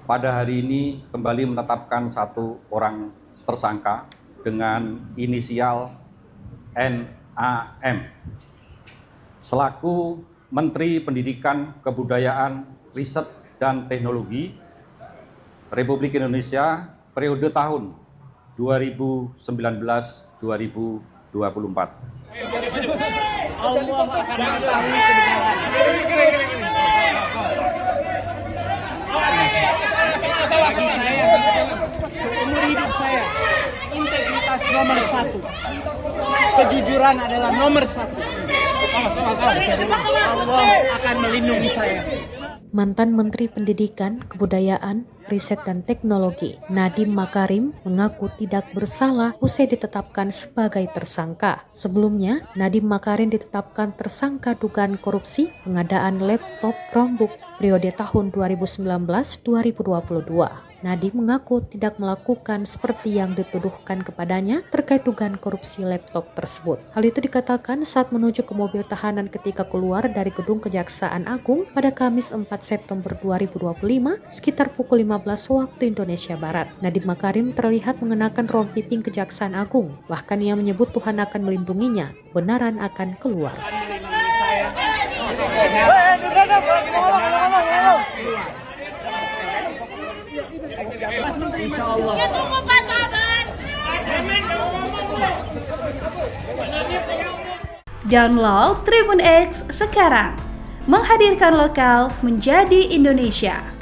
pada hari ini kembali menetapkan satu orang tersangka dengan inisial NAM selaku Menteri Pendidikan, Kebudayaan, Riset, dan Teknologi Republik Indonesia periode tahun 2019-2024. Allah akan mengetahui kebenaran. Bagi saya, seumur hidup saya, integritas nomor 1. Kejujuran adalah nomor 1. Allah akan melindungi saya. Mantan Menteri Pendidikan, Kebudayaan, Riset dan Teknologi Nadiem Makarim mengaku tidak bersalah usai ditetapkan sebagai tersangka. Sebelumnya, Nadiem Makarim ditetapkan tersangka dugaan korupsi pengadaan laptop Chromebook periode tahun 2019-2022. Nadiem mengaku tidak melakukan seperti yang dituduhkan kepadanya terkait dugaan korupsi laptop tersebut. Hal itu dikatakan saat menuju ke mobil tahanan ketika keluar dari gedung Kejaksaan Agung pada Kamis 4 September 2025 sekitar pukul 15 waktu Indonesia Barat. Nadiem Makarim terlihat mengenakan rompi pink Kejaksaan Agung. Bahkan ia menyebut Tuhan akan melindunginya, kebenaran akan keluar. Insya Allah. Download Tribun X sekarang, menghadirkan lokal menjadi Indonesia.